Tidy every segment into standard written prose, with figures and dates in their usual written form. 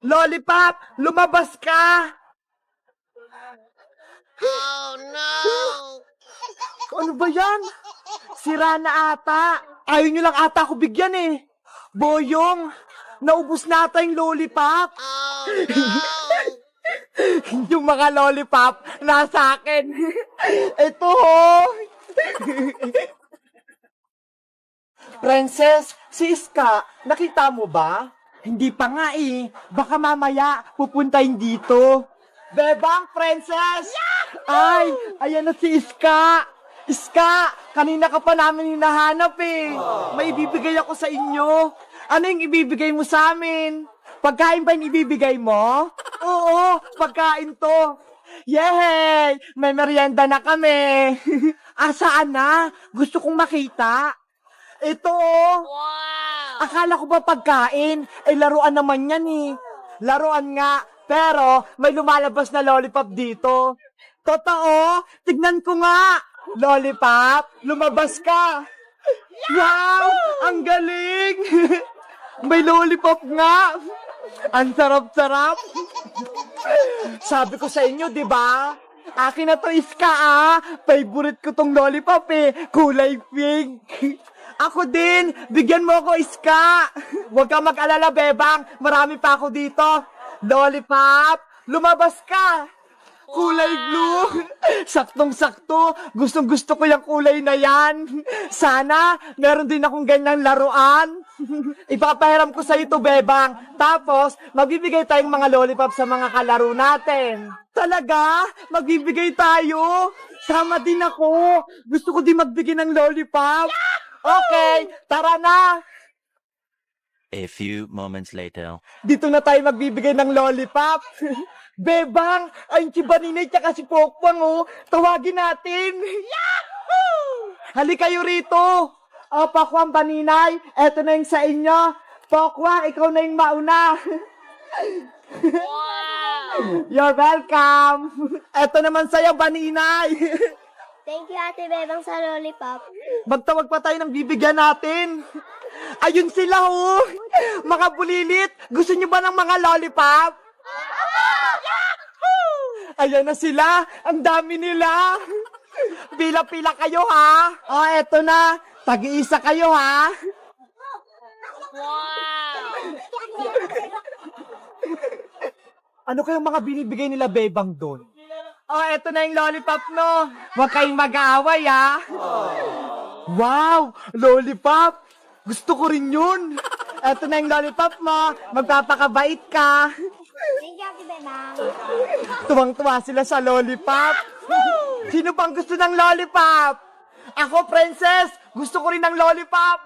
Lollipop, lumabas ka! Oh no! Ano ba yan? Sira na ata. Ayaw nyo lang ata ako bigyan eh. Boyong, naubos na ata yung lollipop. Oh no! Yung mga lollipop nasa akin. Ito ho. Princess, si Iska, nakita mo ba? Hindi pa nga eh. Baka mamaya pupuntahin dito. Bebang, Princess! Ay, ayan na si Iska. Iska, kanina ka pa namin hinahanap eh. May ibibigay ako sa inyo. Ano yung ibibigay mo sa amin? Pagkain ba yung ibibigay mo? Oo, pagkain to. Yay! May merienda na kami. Saan na? Gusto kong makita. Ito oh. Wow! Akala ko ba pagkain? Laruan naman yan eh. Laruan nga, pero may lumalabas na lollipop dito. Totoo? Tignan ko nga. Lollipop, lumabas ka. Wow! Ang galing! May lollipop nga. Ang sarap-sarap. Sabi ko sa inyo, di ba? Akin na to, Iska ah. Favorite ko tong lollipop eh. Kulay pink. Ako din, bigyan mo ako, Iska. Huwag kang mag-alala, Bebang. Marami pa ako dito. Lollipop, lumabas ka. Kulay blue. Saktong-sakto. Gustong-gusto ko yung kulay na yan. Sana, meron din akong ganyang laruan. Ipapahiram ko sa ito, Bebang. Tapos, magbibigay tayong mga lollipop sa mga kalaro natin. Talaga? Magbibigay tayo? Sama din ako. Gusto ko din magbigay ng lollipop. Okay, tara na. A few moments later. Dito na tayo magbibigay ng lollipop. Bebang, ayun si Baninay tsaka si Pokpang oh. Tawagin natin. Yahoo! Halika kayo rito. Pokwang, Baninay, eto na yung sa inyo. Pokwang, ikaw na yung mauna. Wow! You're welcome. Eto naman sa'yo, Baninay. Thank you, Ate Bebang, sa lollipop. Magtawag pa tayo ng bibigyan natin. Ayun sila oh. Mga bulilit, gusto nyo ba ng mga lollipop? Ayan na sila, ang dami nila. Pila-pila kayo ha. Eto na, tag-iisa kayo ha. Wow! Ano kayong mga binibigay nila Bebang doon? Eto na yung lollipop no. Huwag kayong mag-aaway ha. Wow, lollipop. Gusto ko rin yun. Eto na yung lollipop mo. Magpapakabait ka. Thank you, Ate Bebang. Tuwang-tuwa sila sa lollipop. Sino pang gusto ng lollipop? Ako, Princess. Gusto ko rin ng lollipop.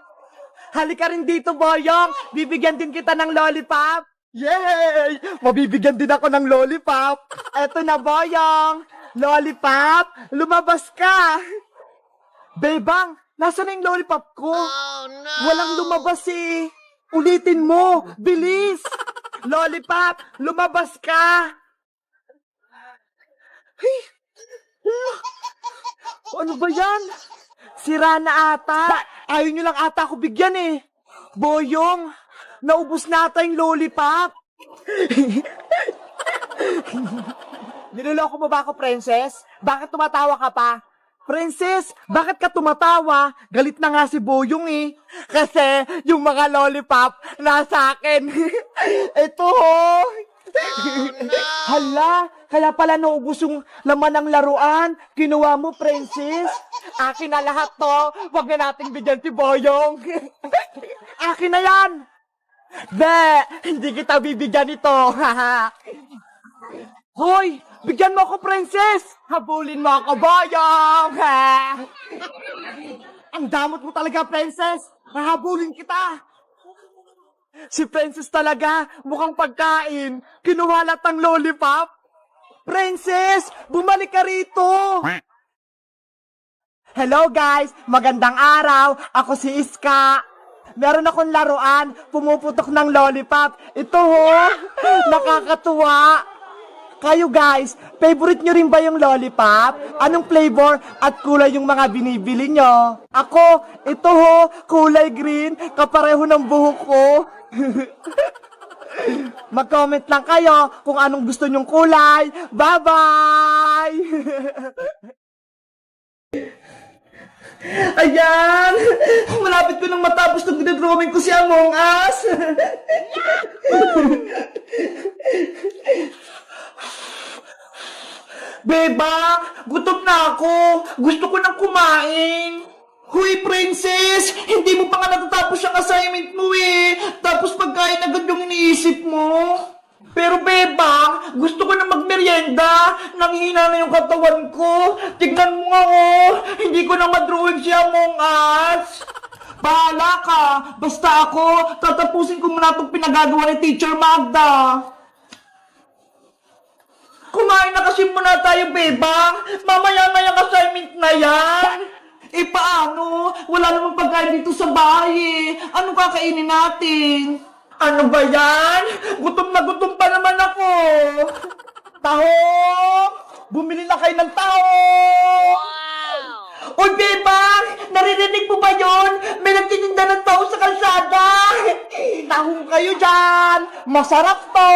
Halika rin dito, Boyong. Bibigyan din kita ng lollipop. Yay! Mabibigyan din ako ng lollipop. Eto na, Boyong. Lollipop, lumabas ka. Bebang, nasa na yung lollipop ko? Oh no! Walang lumabas eh. Ulitin mo. Bilis. Lollipop, lumabas ka. Hey. Ano ba yan? Sira na ata. Ayaw nyo lang ata ako bigyan eh. Boyong, naubos na ata yung lollipop. Niloloko mo ba ako, Princess? Bakit tumatawa ka pa? Princess, bakit ka tumatawa? Galit na nga si Boyong eh. Kasi yung mga lollipop nasa akin. Ito ho. Hala, kaya pala naubos yung laman ng laruan. Kinuha mo, Princess. Akin na lahat to. Huwag na nating bigyan si Boyong. Akin na yan. Be, hindi kita bibigyan ito. Hoy, bigyan mo ako, Princess. Habulin mo ako, Boyong. Ang damot mo talaga, Princess. Hahabulin kita. Si Princess talaga, mukhang pagkain. Kinuha lahat ng lollipop. Princess, bumalik ka rito. Hello guys, magandang araw. Ako si Iska. Meron akong laruan, pumuputok ng lollipop. Ito ho, nakakatuwa. Kayo guys, favorite nyo rin ba yung lollipop? Anong flavor at kulay yung mga binibili nyo? Ako, ito ho, kulay green, kapareho ng buhok ko. Mag-comment lang kayo kung anong gusto nyong kulay. Bye-bye! Ayan! Malapit ko nang matapos nung dinadrawing ko si Among Us! Bebang, gutom na ako. Gusto ko nang kumain. Huy, princess! Hindi mo pa nga natatapos yung assignment mo eh. Tapos pagkain agad yung iniisip mo. Pero bebang, gusto ko na magmerienda. Nanghihina na yung katawan ko. Tignan mo nga oh. Hindi ko na madrawing si Among Us. Bahala ka. Basta ako, tatapusin ko muna itong pinagagawa ni Teacher Magda. Kumain na kasi muna tayo, bebang. Mamaya na yung assignment na yan. Eh, paano? Wala namang pagkain dito sa bahay eh. Anong kakainin natin? Ano ba yan? Gutom na gutom pa naman ako. Tahong! Bumili na kayo ng tahong! Wow! Oy, bebang! Naririnig mo ba yun? May nagtitinda ng tahong sa kalsada! Tahong kayo dyan! Masarap to!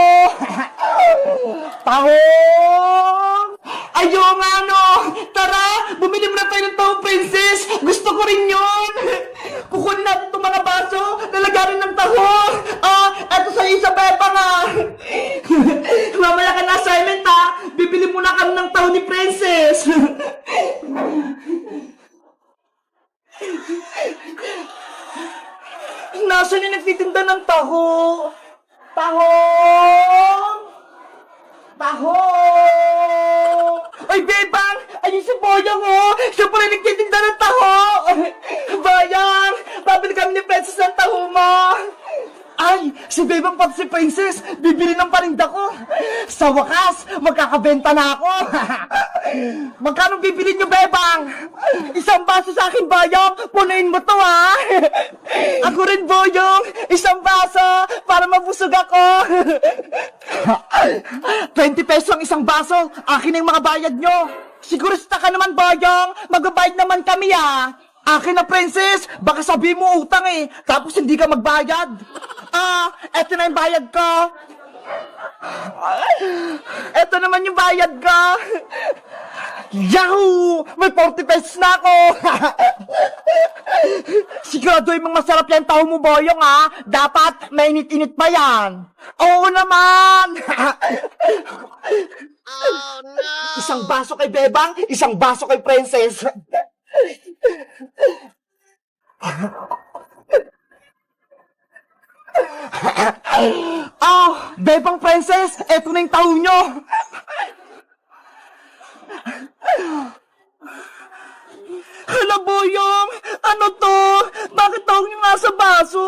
Tahong! Ayo nga no! Tara! Bumili mo na tayo ng tahong, princess! Gusto ko rin yun! Kukunin natin itong mga baso, lalagarin ng tahong! Eto sa isa, bebang Mamaya ka na assignment bibili muna kami ng tahong ni princess! Nasaan yung nagtitinda ng taho? Tahong! Tahong! Ay, bebang! Ayun si Boyang, oh! Siya pala nagtitinda ng taho! Bayang! Babili kami ni Princess ng taho mo! Ay! Si Bebang pati si Princess! Bibili ng paninda ko! Sa wakas, magkakabenta na ako! Magkano bibili niyo, Bebang? Isang baso sa akin, Boyong! Punuin mo to, ha! Ako rin, Boyong! Isang baso! Para mabusog ako! 20 pesos ang isang baso! Akin ang mga bayad nyo! Sigurista ka naman, Boyong! Magbabayad naman kami, ha! Akin na, princess! Baka sabihin mo utang eh, tapos hindi ka magbayad. Eto na yung bayad ko. Eto naman yung bayad ko. Yahoo! May 40 pesos na ako. Sigurado yung masarap yan tao mo, Boyong, ha? Dapat mainit-init pa yan. Oo naman! Oh no! Isang baso kay Bebang, isang baso kay Princess. Bebang Princess, eto na yung taho nyo. Hala, Boyong, ano to? Bakit taho nyo nga sa baso?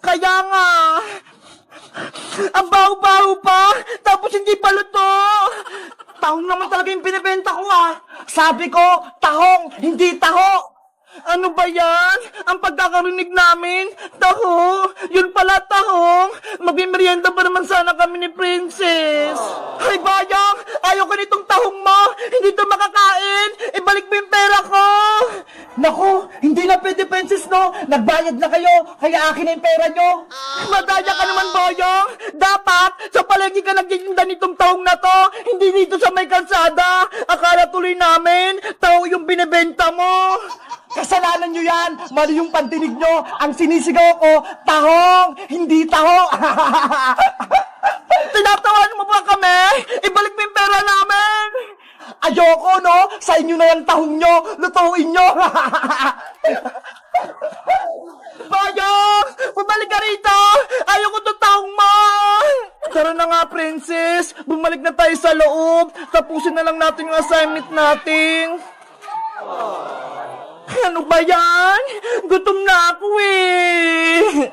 Kaya nga, ang baho-baho pa, tapos hindi pa luto. Tahong naman talaga yung binibenta ko, Sabi ko, tahong, hindi taho. Ano ba yan? Ang pagkakarinig namin, taho. Yun pala, tahong. Magmimerienda pa naman sana kami ni Princess. Ay, Bayang, ayaw ko nitong tahong mo. Hindi to makakain. Ibalik mo yung pera ko. Naku, hindi na pwede, Princess, no? Nagbayad na kayo, kaya akin na yung pera nyo. Madaya ka naman, Boyong. Dapat, sa palengke ka nagtitinda nitong tahong na to. Hindi dito sa may kalsada. Akala tuloy namin, taho yung binibenta mo. Kasalanan nyo yan! Mali yung pantinig nyo! Ang sinisigaw ko, tahong! Hindi taho! Tinatawan mo ba kami? Ibalik mo yung pera namin! Ayoko, no? Sa inyo na yung tahong nyo! Lutuin nyo! Bayang! Bumalik ka rito! Ayoko itong tahong mo! Tara na nga, princess! Bumalik na tayo sa loob! Tapusin na lang natin yung assignment natin! Ano ba yan? Gutom na ako eh!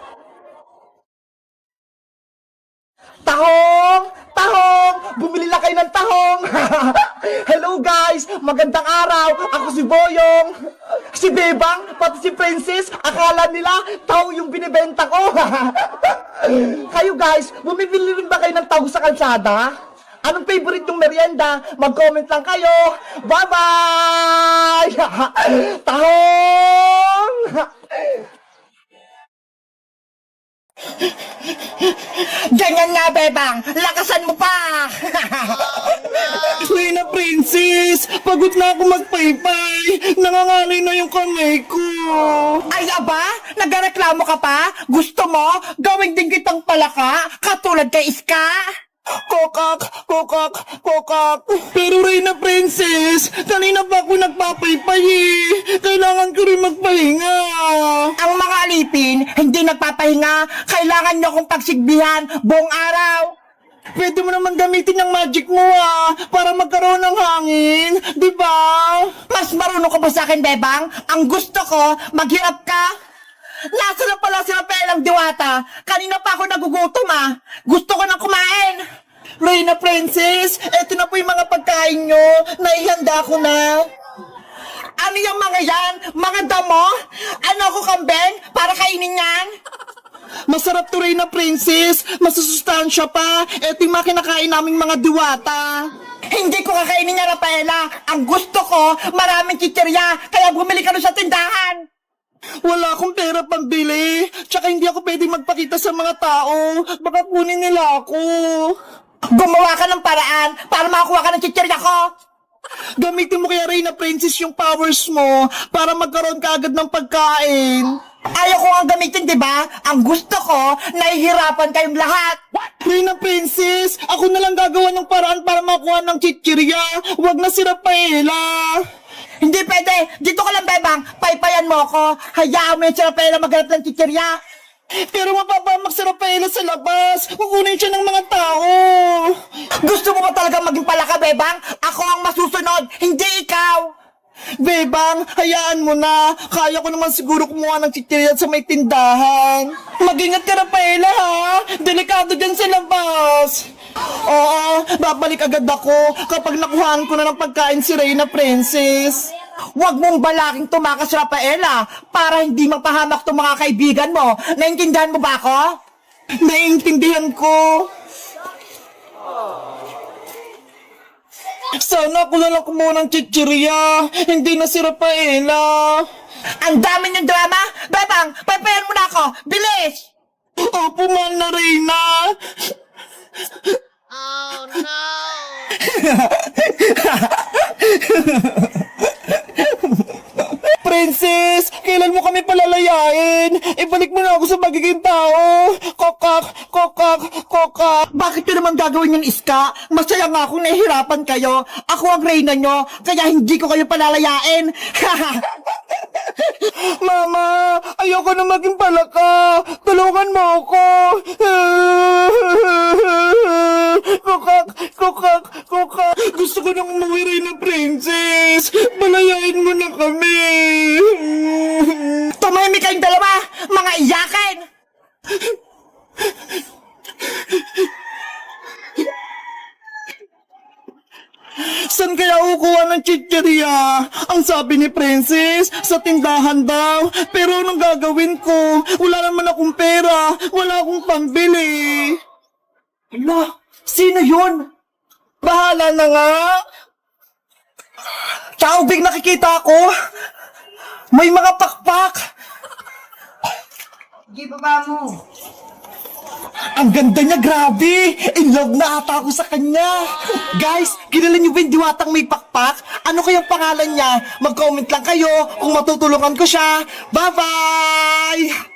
Tahong! Tahong! Bumili na kayo ng tahong! Hello guys! Magandang araw! Ako si Boyong! Si Bebang, pati si Princess, akala nila taho yung binibenta ko! Kayo guys, bumibili rin ba kayo ng taho sa kalsada? Anong favorite yung merienda? Mag-comment lang kayo! Bye-bye! Tahong! Ganyan nga, Bebang! Lakasan mo pa! Reyna Princess! Pagod na ako magpaypay! Nangangalay na yung kamay ko! Ay, aba? Nagreklamo ka pa? Gusto mo? Gawing din kitang palaka? Katulad kay Iska? Kokak! Kokak! Kokak! Pero Reyna Princess, kanina pa ako nagpapaypay eh. Kailangan ko rin magpahinga. Ang mga alipin, hindi nagpapahinga. Kailangan nyo akong pagsigbihan buong araw. Pwede mo naman gamitin yung magic mo para magkaroon ng hangin, di ba? Mas marunong ka ba sa akin, Bebang? Ang gusto ko, maghirap ka. Nasa na pala si Rafael ang diwata. Kanina pa ako nagugutom Gusto ko nang kumain. Reyna Princess, eto na po yung mga pagkain nyo. Naihanda ko na. Ano yung mga yan? Mga damo? Ano ako kambing? Para kainin yan? Masarap to, Reyna Princess. Masusustansya pa. Eto yung mga kinakain naming mga diwata. Hindi ko kakainin niya, Rafaela. Ang gusto ko, maraming chichirya. Kaya bumili ka doon sa tindahan. Wala akong pera pambili. Tsaka hindi ako pwede magpakita sa mga tao. Baka kunin nila ako. Gumawa ka ng paraan para makakuha ka ng chichirya ko. Gamitin mo kaya, Reyna Princess, yung powers mo para magkaroon ka agad ng pagkain. Ayaw ko ang gamitin, di ba? Ang gusto ko, nahihirapan kayong lahat. Reyna Princess, ako na lang gagawa ng paraan para makuha ng chichirya. Huwag na si Rafaela. Hindi pwede. Dito ka lang, Bebang. Paypayan mo ako. Hayaan mo yung si Rafaela maghanap ng chichirya. Pero mapapamak si Rafaela sa labas. Kukunin siya ng mga tao. Gusto mo ba talaga maging palaka, Bebang? Ako ang masusunod, hindi ikaw. Bebang, hayaan mo na. Kaya ko naman siguro kumuha ng chichirya sa may tindahan. Mag-ingat ka, Rafaela, ha? Delikado dyan sa labas. Oo, babalik agad ako kapag nakuhaan ko na ng pagkain si Reyna Princess. Huwag mong balaking tumakas, Rafaela, para hindi mapahamak itong mga kaibigan mo. Naintindihan mo ba ako? Naintindihan ko. Sana ako na lang kumuha ng chichirya. Hindi na si Rafaela. Ang dami niyong drama. Bebang, papayan mo na ako. Bilis! Opo, mahal na Reyna. Oh no! Princess, kailan mo kami palalayain? Ibalik mo na ako sa magiging tao. Kokak, kokak, kokak. Bakit nyo naman gagawin yung Iska? Masaya nga akong nahihirapan kayo. Ako ang Reyna nyo, kaya hindi ko kayo palalayain. Mama, ayoko na maging palaka. Tulungan mo ako. Kokak, kokak, kokak. Gusto ko nang umuwi, Reyna Princess. Palayain mo na kami. Tumahimik kayong dalawa, mga iyakin. San kaya kukuha ng chichirya? Ang sabi ni Princess, sa tindahan daw. Pero anong gagawin ko? Wala naman akong pera. Wala akong pambili. Hala, sino yun? Bahala na nga. Taubig, nakikita ko. May mga pakpak. Sige, baba mo. Ang ganda niya, grabe! In love na ata ako sa kanya! Guys, kilala niyo ba yung diwatang may pakpak? Ano kayang pangalan niya? Mag-comment lang kayo kung matutulungan ko siya. Bye-bye!